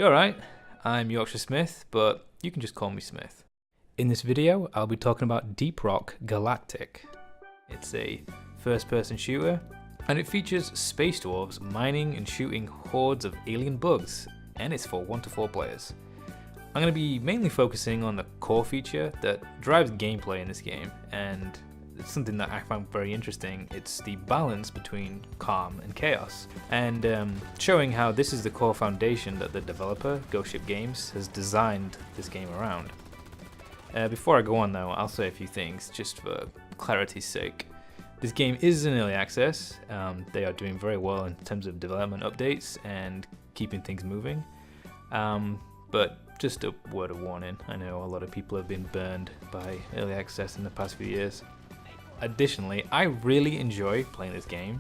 You're right, I'm Yorkshire Smith, but you can just call me Smith. In this video, I'll be talking about Deep Rock Galactic. It's a first-person shooter, and it features space dwarves mining and shooting hordes of alien bugs, and it's for 1 to 4 players. I'm going to be mainly focusing on the core feature that drives gameplay in this game, and it's something that I found very interesting. It's the balance between calm and chaos, and showing how this is the core foundation that the developer, Ghost Ship Games, has designed this game around. Before I go on though, I'll say a few things just for clarity's sake. This game is in early access. They are doing very well in terms of development updates and keeping things moving. But just a word of warning, I know a lot of people have been burned by early access in the past few years. Additionally, I really enjoy playing this game.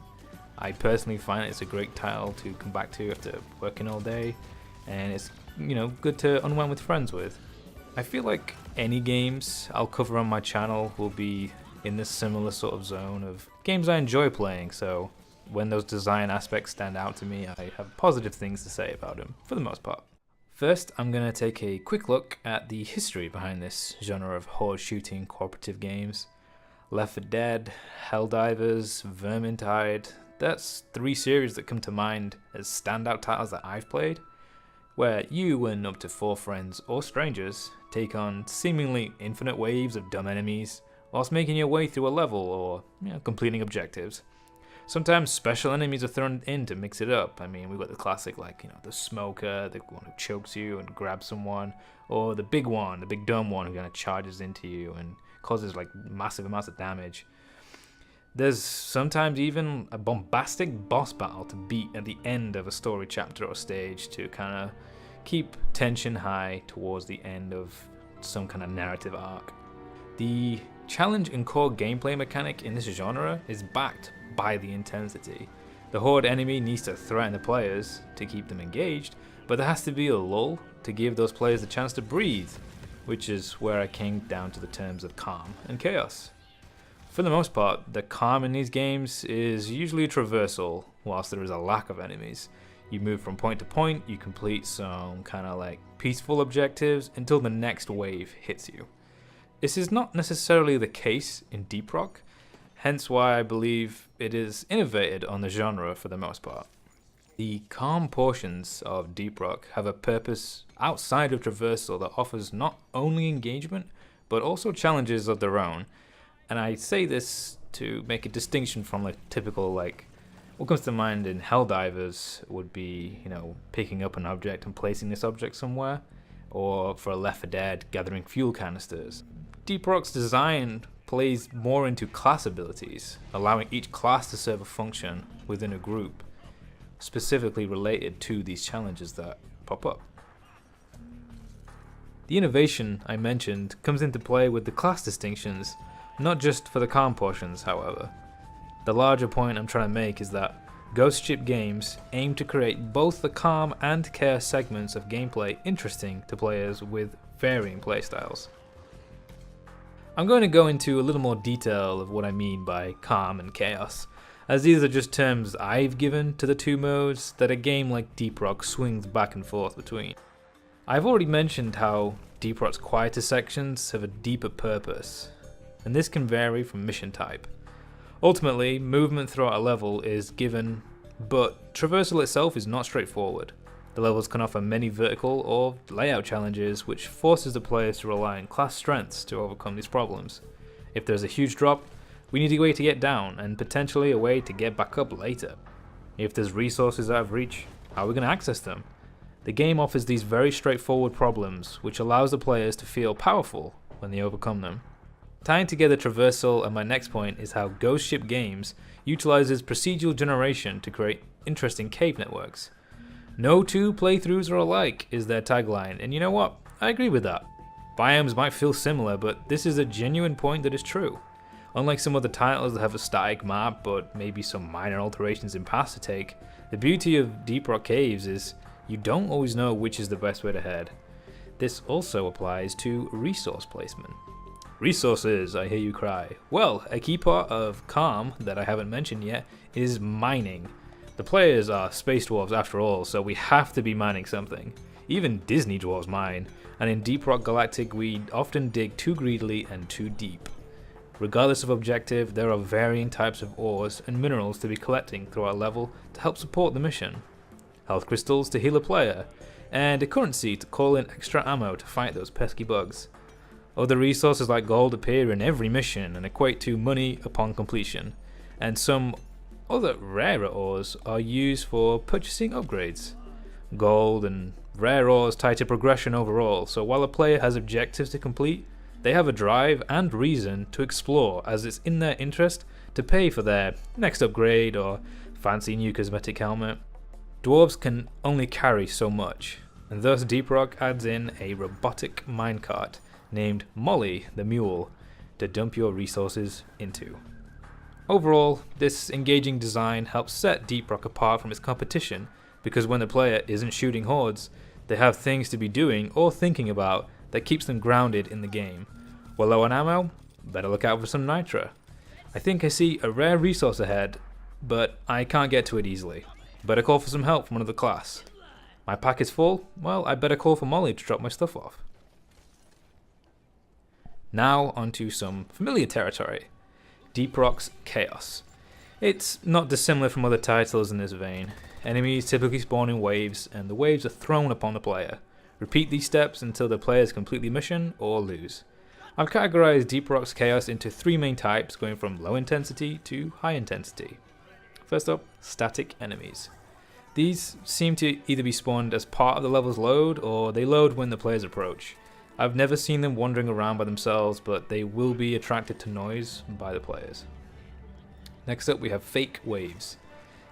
I personally find it's a great title to come back to after working all day, and it's, good to unwind with friends with. I feel like any games I'll cover on my channel will be in this similar sort of zone of games I enjoy playing, so when those design aspects stand out to me, I have positive things to say about them, for the most part. First, I'm going to take a quick look at the history behind this genre of horde shooting cooperative games. Left 4 Dead, Helldivers, Vermintide, that's 3 series that come to mind as standout titles that I've played, where you and up to 4 friends or strangers take on seemingly infinite waves of dumb enemies whilst making your way through a level or completing objectives. Sometimes special enemies are thrown in to mix it up. I mean, we've got the classic the smoker, the one who chokes you and grabs someone, or the big one, the big dumb one who kind of charges into you and causes massive amounts of damage. There's sometimes even a bombastic boss battle to beat at the end of a story chapter or stage to kind of keep tension high towards the end of some kind of narrative arc. The challenge and core gameplay mechanic in this genre is backed by the intensity. The horde enemy needs to threaten the players to keep them engaged, but there has to be a lull to give those players the chance to breathe, which is where I came down to the terms of calm and chaos. For the most part, the calm in these games is usually traversal, whilst there is a lack of enemies. You move from point to point, you complete some kind of peaceful objectives until the next wave hits you. This is not necessarily the case in Deep Rock, hence why I believe it is innovated on the genre for the most part. The calm portions of Deep Rock have a purpose outside of traversal that offers not only engagement, but also challenges of their own. And I say this to make a distinction from typical, what comes to mind in Helldivers would be, picking up an object and placing this object somewhere, or for a Left 4 Dead, gathering fuel canisters. Deep Rock's design plays more into class abilities, allowing each class to serve a function within a group, specifically related to these challenges that pop up. The innovation I mentioned comes into play with the class distinctions, not just for the calm portions, however. The larger point I'm trying to make is that Ghost Ship Games aim to create both the calm and chaos segments of gameplay interesting to players with varying playstyles. I'm going to go into a little more detail of what I mean by calm and chaos, as these are just terms I've given to the 2 modes that a game like Deep Rock swings back and forth between. I've already mentioned how Deep Rock's quieter sections have a deeper purpose, and this can vary from mission type. Ultimately, movement throughout a level is given, but traversal itself is not straightforward. The levels can offer many vertical or layout challenges, which forces the players to rely on class strengths to overcome these problems. If there's a huge drop, we need a way to get down, and potentially a way to get back up later. If there's resources out of reach, how are we going to access them? The game offers these very straightforward problems, which allows the players to feel powerful when they overcome them. Tying together traversal and my next point is how Ghost Ship Games utilizes procedural generation to create interesting cave networks. No 2 playthroughs are alike is their tagline, and you know what? I agree with that. Biomes might feel similar, but this is a genuine point that is true. Unlike some other titles that have a static map but maybe some minor alterations in paths to take, the beauty of Deep Rock Caves is you don't always know which is the best way to head. This also applies to resource placement. Resources, I hear you cry. Well, a key part of calm that I haven't mentioned yet is mining. The players are space dwarves after all, so we have to be mining something. Even Disney draws mine, and in Deep Rock Galactic we often dig too greedily and too deep. Regardless of objective, there are varying types of ores and minerals to be collecting throughout a level to help support the mission. Health crystals to heal a player, and a currency to call in extra ammo to fight those pesky bugs. Other resources like gold appear in every mission and equate to money upon completion, and some other rarer ores are used for purchasing upgrades. Gold and rare ores tie to progression overall, so while a player has objectives to complete, they have a drive and reason to explore, as it's in their interest to pay for their next upgrade or fancy new cosmetic helmet. Dwarves can only carry so much, and thus Deep Rock adds in a robotic minecart named Molly the Mule to dump your resources into. Overall, this engaging design helps set Deep Rock apart from its competition, because when the player isn't shooting hordes, they have things to be doing or thinking about that keeps them grounded in the game. While low on ammo, better look out for some nitra. I think I see a rare resource ahead, but I can't get to it easily. Better call for some help from another class. My pack is full, well, I better call for Molly to drop my stuff off. Now onto some familiar territory. Deep Rock's Chaos. It's not dissimilar from other titles in this vein. Enemies typically spawn in waves, and the waves are thrown upon the player. Repeat these steps until the players complete the mission or lose. I've categorized Deep Rock's Chaos into three main types, going from low intensity to high intensity. First up, static enemies. These seem to either be spawned as part of the level's load, or they load when the players approach. I've never seen them wandering around by themselves, but they will be attracted to noise by the players. Next up we have fake waves.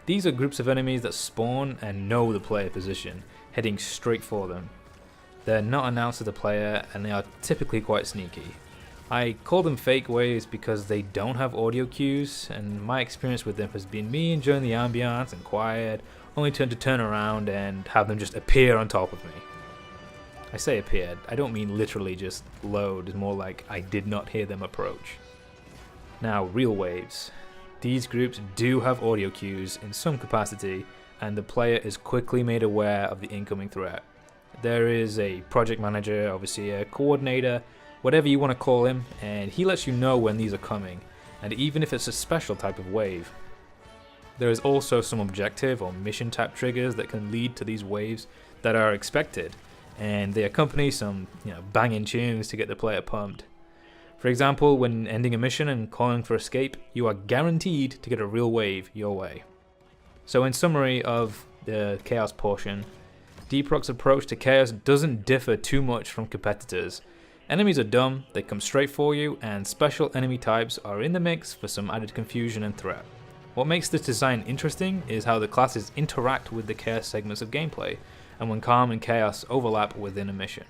These are groups of enemies that spawn and know the player position, heading straight for them. They're not announced to the player, and they are typically quite sneaky. I call them fake waves because they don't have audio cues, and my experience with them has been me enjoying the ambiance and quiet, only to turn around and have them just appear on top of me. I say appeared, I don't mean literally just load, it's more like I did not hear them approach. Now, real waves. These groups do have audio cues in some capacity, and the player is quickly made aware of the incoming threat. There is a project manager, overseer, coordinator, whatever you want to call him, and he lets you know when these are coming, and even if it's a special type of wave. There is also some objective or mission type triggers that can lead to these waves that are expected, and they accompany some banging tunes to get the player pumped. For example, when ending a mission and calling for escape, you are guaranteed to get a real wave your way. So in summary of the Chaos portion, Deep Rock's approach to Chaos doesn't differ too much from competitors. Enemies are dumb, they come straight for you, and special enemy types are in the mix for some added confusion and threat. What makes this design interesting is how the classes interact with the Chaos segments of gameplay, and when Calm and Chaos overlap within a mission.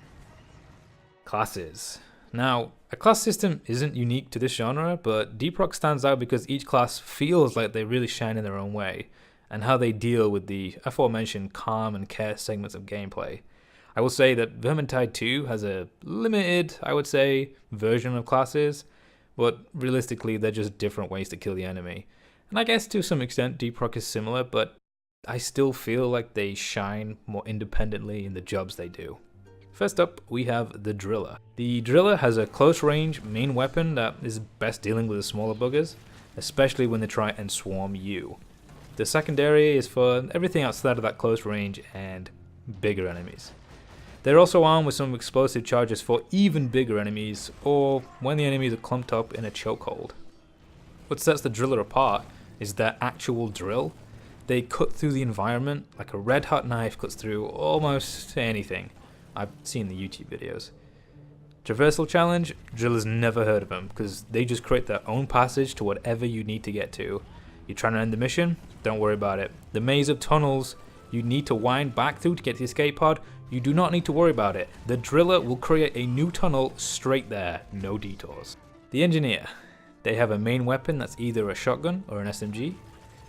Classes. Now, a class system isn't unique to this genre, but Deep Rock stands out because each class feels like they really shine in their own way, and how they deal with the aforementioned Calm and Chaos segments of gameplay. I will say that Vermintide 2 has a limited, I would say, version of classes, but realistically they're just different ways to kill the enemy. And I guess to some extent Deep Rock is similar, but I still feel like they shine more independently in the jobs they do. First up, we have the Driller. The Driller has a close range main weapon that is best dealing with the smaller buggers, especially when they try and swarm you. The secondary is for everything outside of that close range and bigger enemies. They're also armed with some explosive charges for even bigger enemies, or when the enemies are clumped up in a chokehold. What sets the Driller apart is their actual drill. They cut through the environment like a red hot knife cuts through almost anything. I've seen the YouTube videos. Traversal challenge, Drillers never heard of them because they just create their own passage to whatever you need to get to. You're trying to end the mission? Don't worry about it. The maze of tunnels you need to wind back through to get to the escape pod, you do not need to worry about it. The Driller will create a new tunnel straight there, no detours. The Engineer. They have a main weapon that's either a shotgun or an SMG.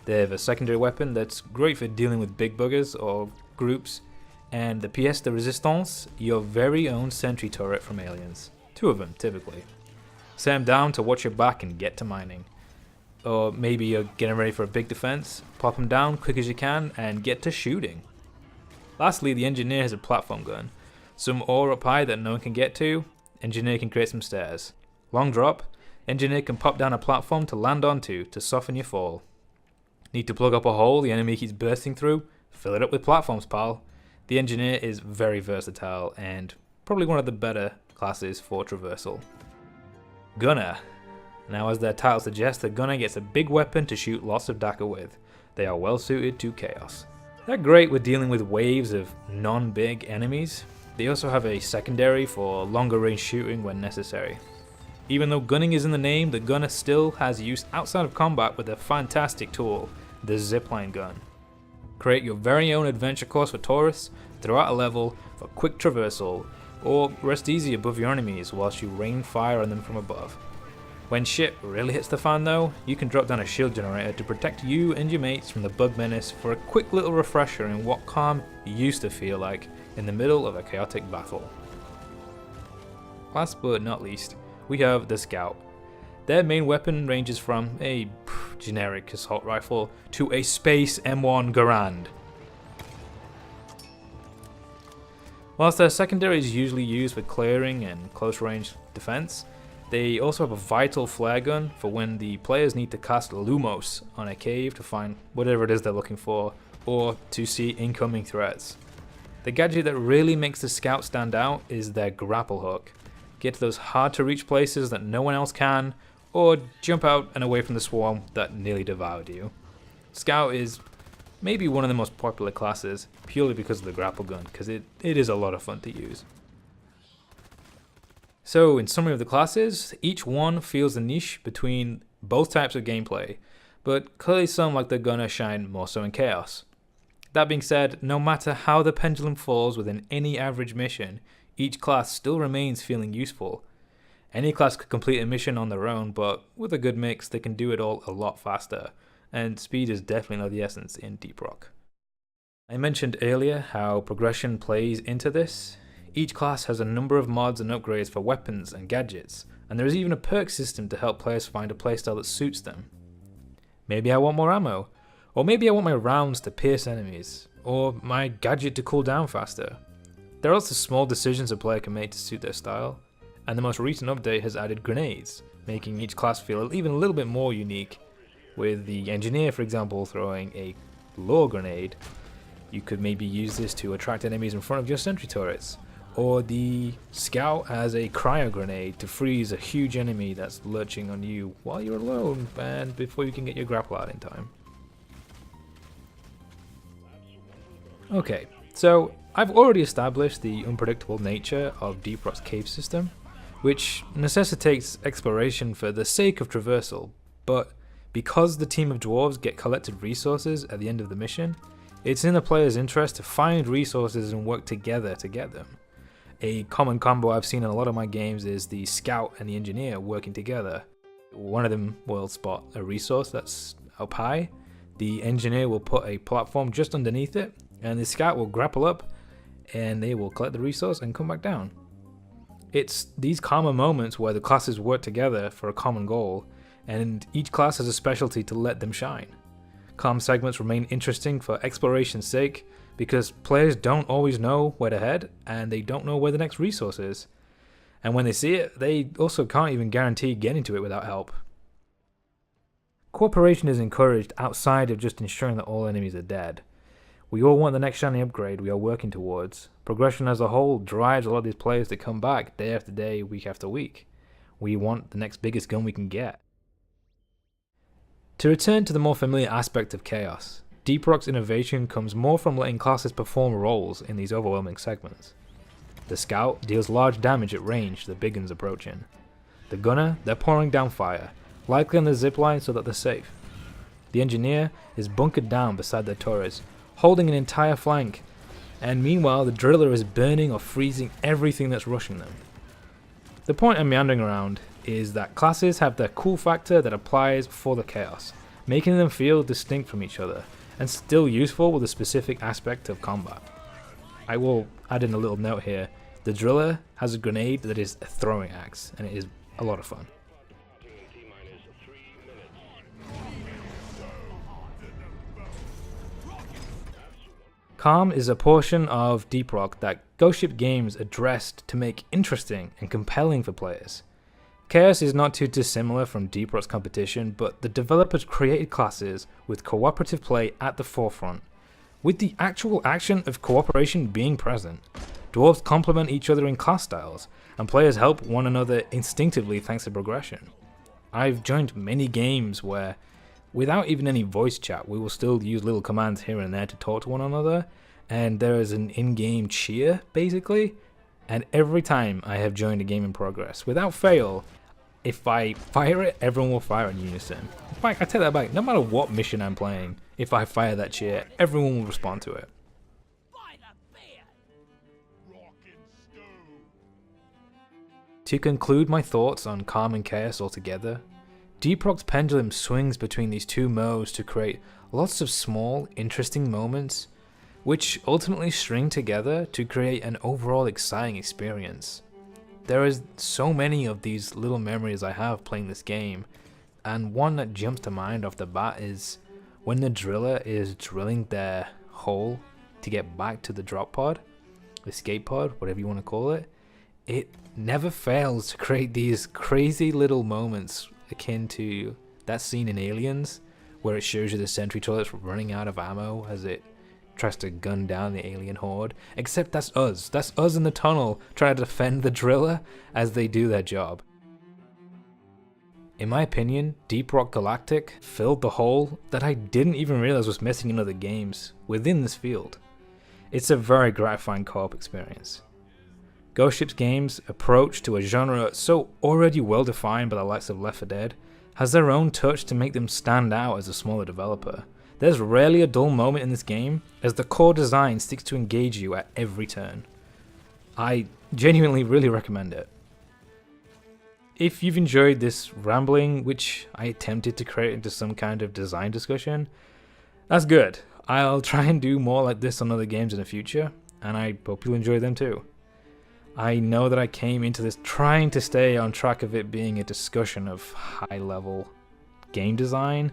They have a secondary weapon that's great for dealing with big buggers or groups. And the pièce de résistance, your very own sentry turret from Aliens. 2 of them, typically. Set them down to watch your back and get to mining. Or maybe you're getting ready for a big defense, pop them down quick as you can and get to shooting. Lastly, the engineer has a platform gun. Some ore up high that no one can get to, engineer can create some stairs. Long drop, engineer can pop down a platform to land onto to soften your fall. Need to plug up a hole the enemy keeps bursting through? Fill it up with platforms, pal. The engineer is very versatile and probably one of the better classes for traversal. Gunner. Now, as their title suggests, the gunner gets a big weapon to shoot lots of dagger with. They are well suited to chaos. They're great with dealing with waves of non-big enemies. They also have a secondary for longer range shooting when necessary. Even though gunning is in the name, the gunner still has use outside of combat with a fantastic tool, the zipline gun. Create your very own adventure course for tourists throughout a level for quick traversal, or rest easy above your enemies whilst you rain fire on them from above. When shit really hits the fan though, you can drop down a shield generator to protect you and your mates from the bug menace for a quick little refresher in what calm used to feel like in the middle of a chaotic battle. Last but not least, we have the Scout. Their main weapon ranges from a generic assault rifle to a Space M1 Garand. Whilst their secondary is usually used for clearing and close range defense, they also have a vital flare gun for when the players need to cast Lumos on a cave to find whatever it is they're looking for, or to see incoming threats. The gadget that really makes the Scout stand out is their grapple hook. Get to those hard to reach places that no one else can, or jump out and away from the swarm that nearly devoured you. Scout is maybe one of the most popular classes purely because of the grapple gun, because it is a lot of fun to use. So, in summary of the classes, each one feels a niche between both types of gameplay, but clearly some like the gunner shine more so in chaos. That being said, no matter how the pendulum falls within any average mission, each class still remains feeling useful. Any class could complete a mission on their own, but with a good mix they can do it all a lot faster, and speed is definitely not the essence in Deep Rock. I mentioned earlier how progression plays into this. Each class has a number of mods and upgrades for weapons and gadgets, and there is even a perk system to help players find a playstyle that suits them. Maybe I want more ammo, or maybe I want my rounds to pierce enemies, or my gadget to cool down faster. There are also small decisions a player can make to suit their style, and the most recent update has added grenades, making each class feel even a little bit more unique. With the engineer, for example, throwing a lore grenade, you could maybe use this to attract enemies in front of your sentry turrets. Or the Scout has a cryo grenade to freeze a huge enemy that's lurching on you while you're alone and before you can get your grapple out in time. Okay, so I've already established the unpredictable nature of Deep Rock's cave system, which necessitates exploration for the sake of traversal, but because the team of dwarves get collected resources at the end of the mission, it's in the player's interest to find resources and work together to get them. A common combo I've seen in a lot of my games is the Scout and the Engineer working together. One of them will spot a resource that's up high, the Engineer will put a platform just underneath it, and the Scout will grapple up and they will collect the resource and come back down. It's these common moments where the classes work together for a common goal, and each class has a specialty to let them shine. Calm segments remain interesting for exploration's sake, because players don't always know where to head, and they don't know where the next resource is. And when they see it, they also can't even guarantee getting to it without help. Cooperation is encouraged outside of just ensuring that all enemies are dead. We all want the next shiny upgrade we are working towards. Progression as a whole drives a lot of these players to come back day after day, week after week. We want the next biggest gun we can get. To return to the more familiar aspect of chaos, Deep Rock's innovation comes more from letting classes perform roles in these overwhelming segments. The Scout deals large damage at range to the big guns approaching. The Gunner, they're pouring down fire, likely on the zipline so that they're safe. The Engineer is bunkered down beside their turrets, holding an entire flank, and meanwhile the Driller is burning or freezing everything that's rushing them. The point I'm meandering around is that classes have their cool factor that applies for the chaos, making them feel distinct from each other, and still useful with a specific aspect of combat. I will add in a little note here. The Driller has a grenade that is a throwing axe, and it is a lot of fun. Calm is a portion of Deep Rock that Ghost Ship Games addressed to make interesting and compelling for players. Chaos is not too dissimilar from Deep Rock's competition, but the developers created classes with cooperative play at the forefront, with the actual action of cooperation being present. Dwarves complement each other in class styles, and players help one another instinctively thanks to progression. I've joined many games where, without even any voice chat, we will still use little commands here and there to talk to one another, and there is an in-game cheer, basically, and every time I have joined a game in progress, without fail, if I fire it, everyone will fire in unison. In fact, I take that back, no matter what mission I'm playing, if I fire that cheer, everyone will respond to it. To conclude my thoughts on Calm and Chaos altogether, Deep Rock's pendulum swings between these two modes to create lots of small, interesting moments, which ultimately string together to create an overall exciting experience. There is so many of these little memories I have playing this game, and one that jumps to mind off the bat is when the driller is drilling their hole to get back to the drop pod, escape pod, whatever you want to call it. It never fails to create these crazy little moments akin to that scene in Aliens where it shows you the sentry turrets running out of ammo as it tries to gun down the alien horde, except that's us in the tunnel trying to defend the driller as they do their job. In my opinion, Deep Rock Galactic filled the hole that I didn't even realize was missing in other games within this field. It's a very gratifying co-op experience. Ghost Ship Games' approach to a genre so already well defined by the likes of Left 4 Dead has their own touch to make them stand out as a smaller developer. There's rarely a dull moment in this game, as the core design sticks to engage you at every turn. I genuinely really recommend it. If you've enjoyed this rambling, which I attempted to create into some kind of design discussion, that's good. I'll try and do more like this on other games in the future, and I hope you'll enjoy them too. I know that I came into this trying to stay on track of it being a discussion of high-level game design,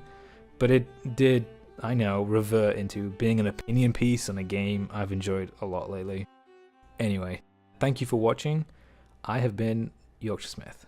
but it did, I know, revert into being an opinion piece on a game I've enjoyed a lot lately. Anyway, thank you for watching. I have been Yorkshire Smith.